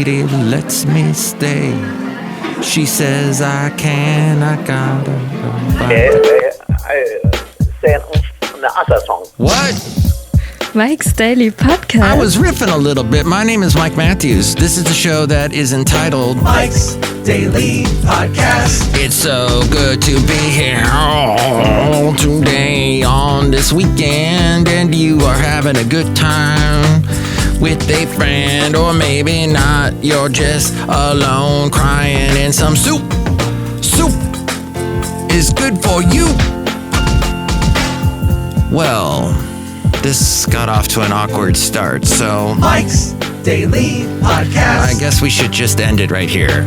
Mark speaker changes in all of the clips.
Speaker 1: lady lets me stay. She says I can, I gotta
Speaker 2: say another song.
Speaker 1: What?
Speaker 3: Mike's Daily Podcast.
Speaker 1: I was riffing a little bit. My name is Mike Matthews. This is the show that is entitled
Speaker 4: Mike's Daily Podcast.
Speaker 1: It's so good to be here today on this weekend, and you are having a good time with a friend, or maybe not. You're just alone crying in some soup. Soup is good for you. Well, this got off to an awkward start, so
Speaker 4: Mike's Daily Podcast.
Speaker 1: I guess we should just end it right here.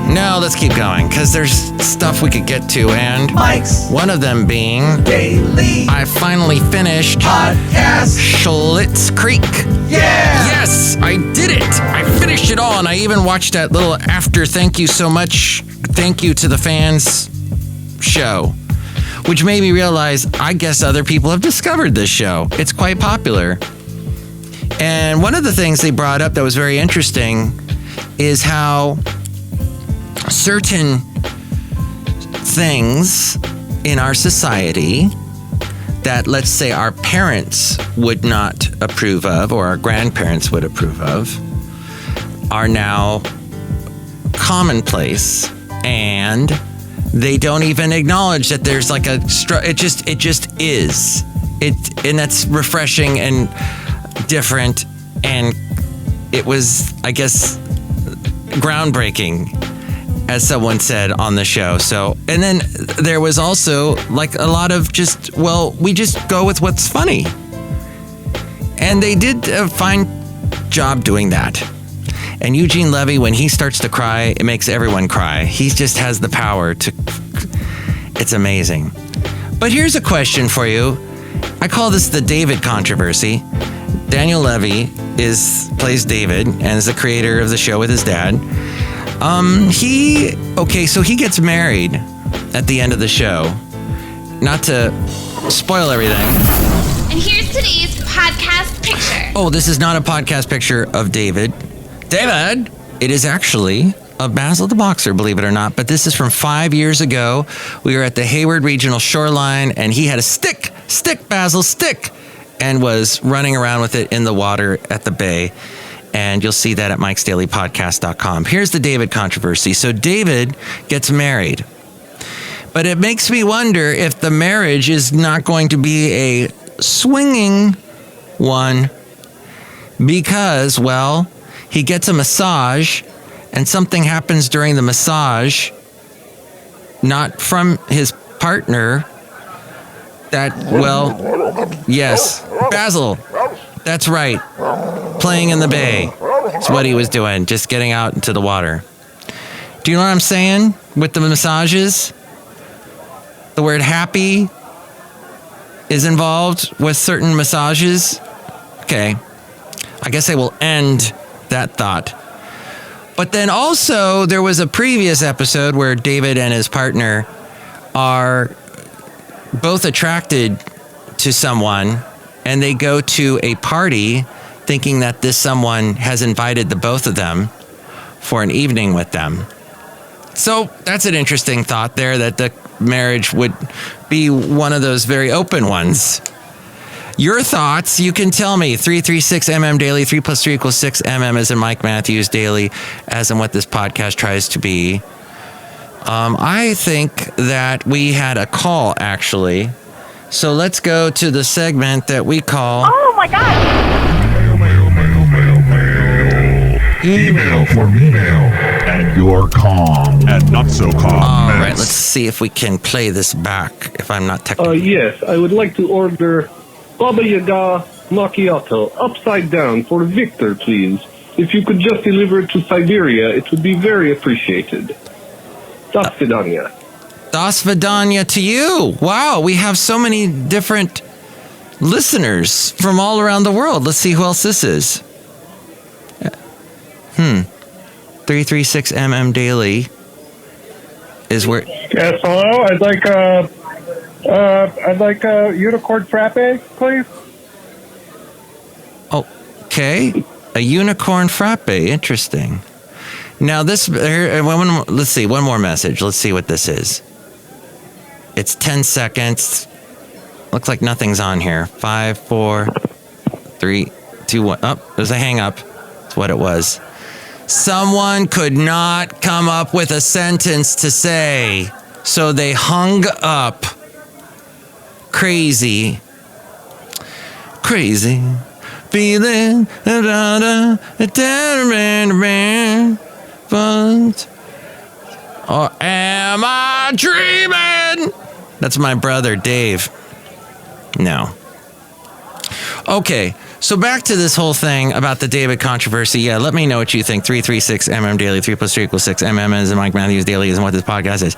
Speaker 1: No, let's keep going, because there's stuff we could get to, and
Speaker 4: Mike's
Speaker 1: one of them being
Speaker 4: Daily
Speaker 1: I finally finished
Speaker 4: Podcast.
Speaker 1: Schlitz Creek.
Speaker 4: Yeah!
Speaker 1: Yes, I did it. I finished it all, and I even watched that little after thank you so much, thank you to the fans show, which made me realize I guess other people have discovered this show. It's quite popular. And one of the things they brought up that was very interesting is how certain things in our society that, let's say, our parents would not approve of, or our grandparents would approve of, are now commonplace, and they don't even acknowledge that there's like a it just is and that's refreshing and different, and it was, I guess, groundbreaking, as someone said on the show. So, and then there was also like a lot of just, well, we just go with what's funny, and they did a fine job doing that. And Eugene Levy, when he starts to cry, it makes everyone cry. He just has the power to, it's amazing. But here's a question for you. I call this the David controversy. Daniel Levy plays David and is the creator of the show with his dad. So he gets married at the end of the show. Not to spoil everything.
Speaker 5: And here's today's podcast picture.
Speaker 1: Oh, this is not a podcast picture of David. David! It is actually of Basil the Boxer, believe it or not, but this is from 5 years ago. We were at the Hayward Regional Shoreline, and he had a stick, Basil, stick, and was running around with it in the water at the bay. And you'll see that at mikesdailypodcast.com. Here's the David controversy. So David gets married, but it makes me wonder if the marriage is not going to be a swinging one, because, well, he gets a massage, and something happens during the massage, not from his partner, that, well, yes, Basil, that's right, playing in the bay. That's what he was doing, just getting out into the water. Do you know what I'm saying with the massages? The word happy is involved with certain massages. Okay, I guess I will end that thought. But then also there was a previous episode where David and his partner are both attracted to someone, and they go to a party thinking that this someone has invited the both of them for an evening with them. So that's an interesting thought there, that the marriage would be one of those very open ones. Your thoughts, you can tell me. 336MM Daily, 3 + 3 = 6. MM as in Mike Matthews Daily, as in what this podcast tries to be. I think that we had a call, actually. So let's go to the segment that we call...
Speaker 5: Oh my God!
Speaker 6: Email for email. And your calm. And not so calm.
Speaker 1: All right, let's see if we can play this back, if I'm not technically...
Speaker 7: Yes, I would like to order Baba Yaga Macchiato upside down for Victor, please. If you could just deliver it to Siberia, it would be very appreciated. Das Vidanya.
Speaker 1: Das Vidanya to you. Wow, we have so many different listeners from all around the world. Let's see who else this is. 336MM Daily is where...
Speaker 7: Yes, hello. I'd like a unicorn frappe, please.
Speaker 1: Okay. A unicorn frappe. Interesting. Now let's see, one more message. Let's see what this is. It's 10 seconds. Looks like nothing's on here. 5, 4, 3, 2, 1. Oh, there's a hang up. That's what it was. Someone could not come up with a sentence to say, so they hung up. Crazy. Feeling or am I dreaming? That's my brother, Dave. No. Okay, so back to this whole thing about the David controversy. Yeah, let me know what you think. 336MM Daily, 3 + 3 = 6. MM is Mike Matthews Daily is what this podcast is.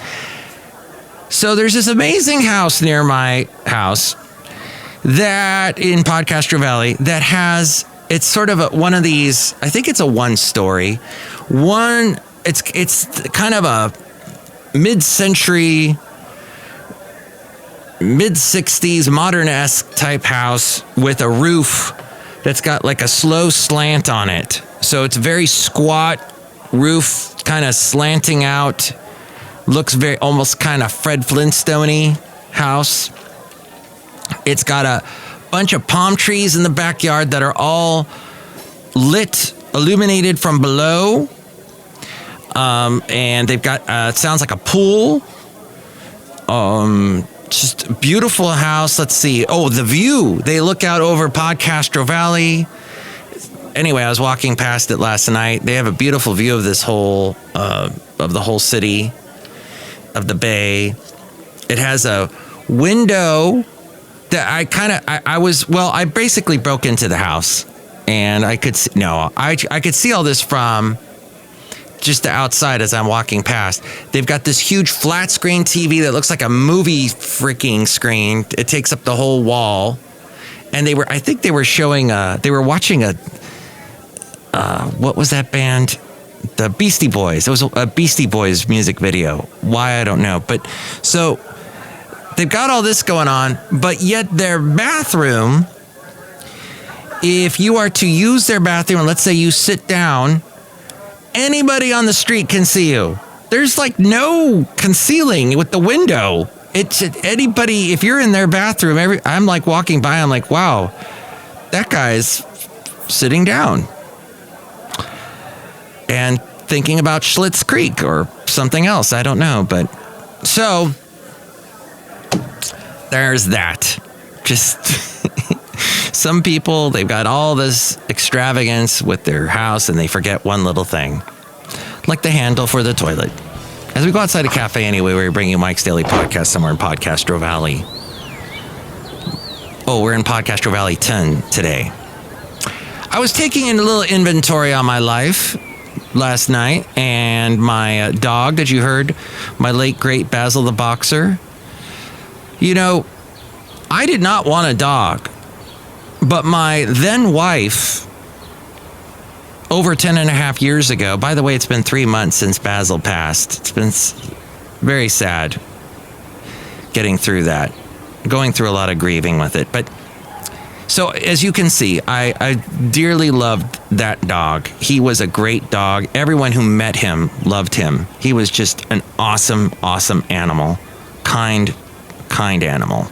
Speaker 1: So there's this amazing house near my house that in Podcastro Valley that has, it's sort of one of these, I think it's a 1-story. It's kind of a mid-century, mid-60s modern-esque type house with a roof that's got like a slow slant on it. So it's very squat roof, kind of slanting out. Looks very almost kind of Fred Flintstone-y house. It's got a bunch of palm trees in the backyard that are all lit, illuminated from below. And they've got, it sounds like a pool. Just a beautiful house. Let's see. Oh, the view. They look out over Podcastro Valley. Anyway, I was walking past it last night. They have a beautiful view of this whole, of the whole city, of the bay. It has a window that I basically broke into the house and I could see all this from just the outside as I'm walking past. They've got this huge flat screen TV that looks like a movie freaking screen. It takes up the whole wall. And they were watching what was that band? The Beastie Boys. It was a Beastie Boys music video. Why, I don't know. But so they've got all this going on, but yet their bathroom, if you are to use their bathroom, and let's say you sit down, anybody on the street can see you. There's like no concealing with the window. It's anybody, if you're in their bathroom, I'm like walking by, I'm like, wow, that guy's sitting down and thinking about Schlitz Creek or something else. I don't know. But so there's that. Just some people, they've got all this extravagance with their house and they forget one little thing, like the handle for the toilet. As we go outside a cafe anyway, we're bringing you Mike's Daily Podcast somewhere in Podcastro Valley. Oh, we're in Podcastro Valley 10 today. I was taking a little inventory on my life last night, and my dog that you heard, my late great Basil the Boxer. You know, I did not want a dog, but my then wife, over 10 and a half years ago, by the way, it's been 3 months since Basil passed. It's been very sad getting through that, going through a lot of grieving with it. But so as you can see, I dearly loved that dog. He was a great dog. Everyone who met him loved him. He was just an awesome, awesome animal. Kind animal.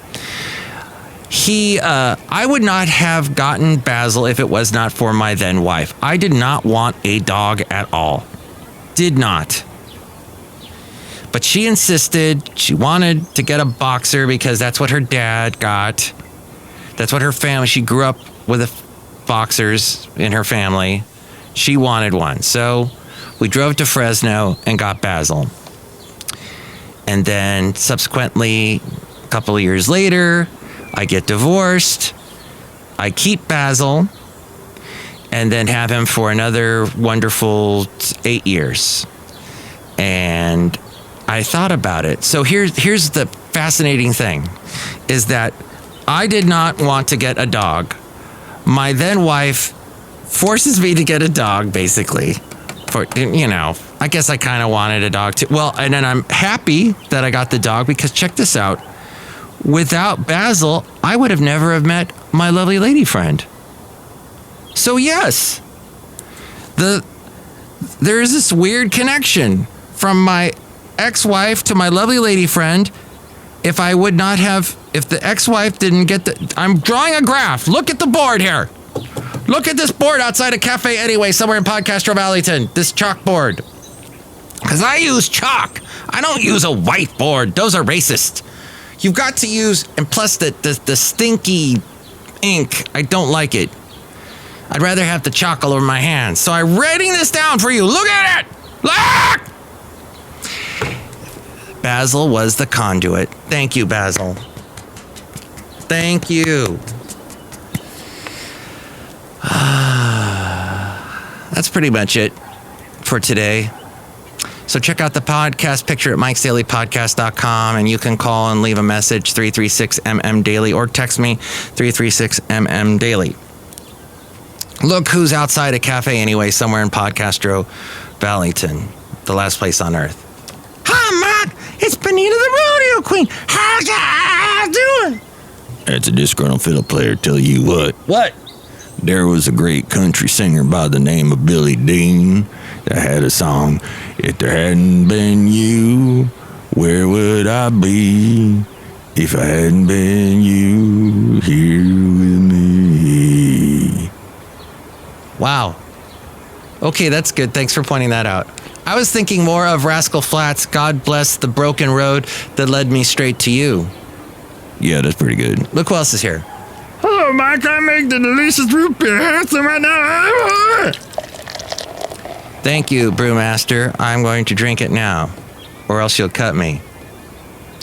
Speaker 1: I would not have gotten Basil if it was not for my then wife. I did not want a dog at all. Did not. But she insisted. She wanted to get a boxer because that's what her dad got. That's what her family, she grew up with boxers in her family. She wanted one. So we drove to Fresno and got Basil. And then subsequently, a couple of years later, I get divorced. I keep Basil and then have him for another wonderful 8 years. And I thought about it. So here's the fascinating thing is that I did not want to get a dog. My then wife forces me to get a dog, basically. I guess I kind of wanted a dog too. Well, and then I'm happy that I got the dog because check this out. Without Basil, I would have never have met my lovely lady friend. So yes, there is this weird connection from my ex-wife to my lovely lady friend. If the ex-wife didn't get I'm drawing a graph. Look at the board here. Look at this board outside a cafe anyway, somewhere in Podcastro Valentino. This chalkboard. Because I use chalk. I don't use a whiteboard. Those are racist. You've got to use, and plus the stinky ink, I don't like it. I'd rather have the chalk all over my hands. So I'm writing this down for you. Look at it! Look! Basil was the conduit. Thank you, Basil. Thank you. That's pretty much it for today. So check out the podcast picture at mikesdailypodcast.com, and you can call and leave a message 336-MM-DAILY or text me 336-MM-DAILY. Look who's outside a cafe anyway, somewhere in Podcastro Valentino, the last place on earth. Hi, Matt. It's Benita the Rodeo Queen. How's you doing?
Speaker 8: That's a disgruntled fiddle player. Tell you what.
Speaker 1: What?
Speaker 8: There was a great country singer by the name of Billy Dean that had a song, If There Hadn't Been You, Where Would I Be? If I hadn't been you here with me.
Speaker 1: Wow. Okay, that's good. Thanks for pointing that out. I was thinking more of Rascal Flatts, God Bless the Broken Road That Led Me Straight to You.
Speaker 8: Yeah, that's pretty good.
Speaker 1: Look who else is here.
Speaker 8: Hello, Mike. I make the delicious root beer handsome right now.
Speaker 1: Thank you, Brewmaster. I'm going to drink it now, or else you'll cut me.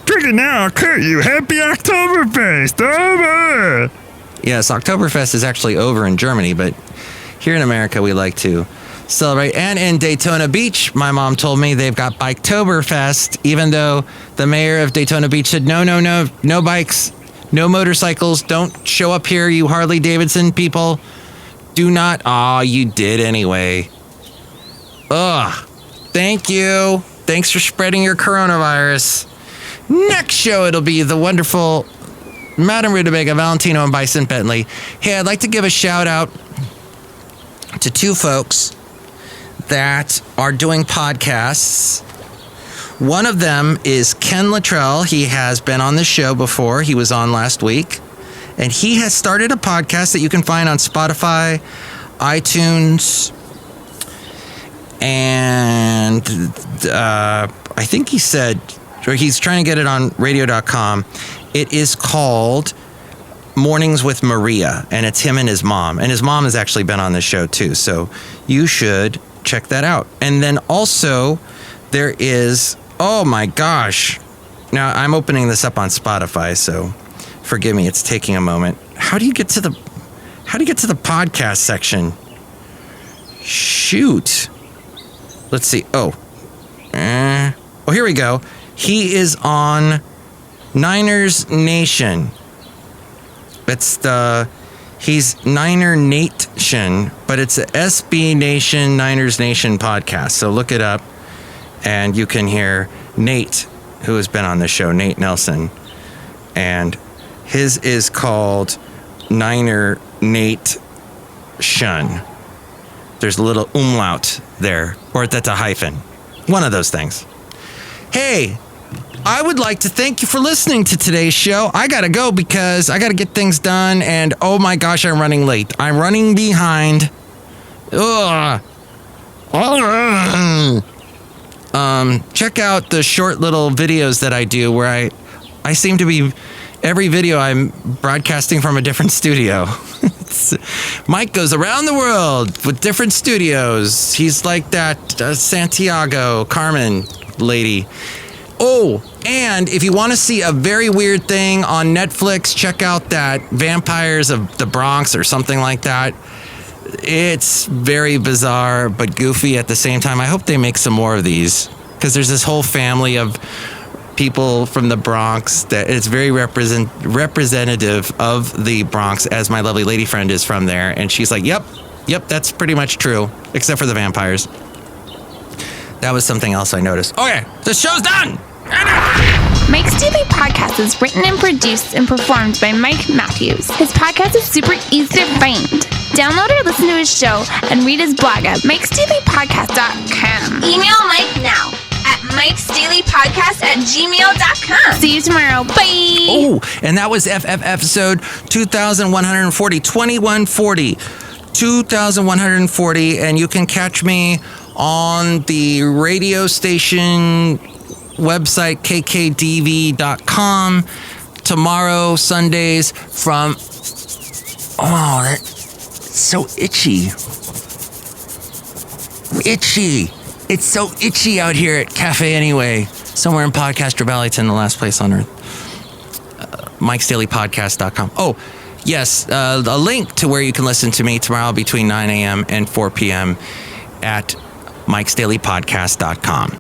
Speaker 8: Drink it now, I'll cut you. Happy Oktoberfest. Over.
Speaker 1: Yes, Oktoberfest is actually over in Germany, but here in America, we like to celebrate. And in Daytona Beach, my mom told me they've got Biketoberfest, even though the mayor of Daytona Beach said, no bikes, no motorcycles, don't show up here, you Harley Davidson people. Do not. Aw, you did anyway. Ugh. Thank you. Thanks for spreading your coronavirus. Next show, it'll be the wonderful Madame Rootabega, Valentino, and Bison Bentley. Hey, I'd like to give a shout out to two folks that are doing podcasts. One of them is Ken Luttrell. He has been on the show before. He was on last week. And he has started a podcast that you can find on Spotify, iTunes, and I think he said, or he's trying to get it on radio.com. It is called Mornings with Maria, and it's him and his mom. And his mom has actually been on the show too, so you should check that out. And then also there is, oh my gosh. Now I'm opening this up on Spotify, so forgive me, it's taking a moment. How do you get to the podcast section? Shoot. Let's see. Oh, here we go. He is on Niners Nation. He's Niner Nation, but it's a SB Nation, Niners Nation podcast. So look it up and you can hear Nate, who has been on the show, Nate Nelson. And his is called Niner Nate Shun. There's a little umlaut there, or that's a hyphen. One of those things. Hey, I would like to thank you for listening to today's show. I gotta go because I gotta get things done, and oh my gosh, I'm running late. I'm running behind. Ugh. Check out the short little videos that I do where I seem to be, every video I'm broadcasting from a different studio. Mike goes around the world with different studios. He's like that Santiago Carmen lady. Oh, and if you want to see a very weird thing on Netflix, check out that Vampires of the Bronx or something like that. It's very bizarre but goofy at the same time. I hope they make some more of these because there's this whole family of people from the Bronx that it's very representative of the Bronx, as my lovely lady friend is from there. And she's like, yep, that's pretty much true, except for the vampires. That was something else I noticed. Okay, the show's done!
Speaker 5: Mike's Daily Podcast is written and produced and performed by Mike Matthews. His podcast is super easy to find. Download or listen to his show and read his blog at mikesdailypodcast.com. Email Mike now at mikesdailypodcast@gmail.com. See you tomorrow. Bye.
Speaker 1: Oh, and that was FF episode 2140, 2140, 2140, and you can catch me on the radio station website kkdv.com tomorrow, Sundays from... Oh, that's so itchy. Itchy. It's so itchy out here at Cafe Anyway, somewhere in Podcaster Valleyton, the last place on earth. Mike'sDailyPodcast.com. Oh, yes, a link to where you can listen to me tomorrow between 9 a.m. and 4 p.m. at Mike'sDailyPodcast.com.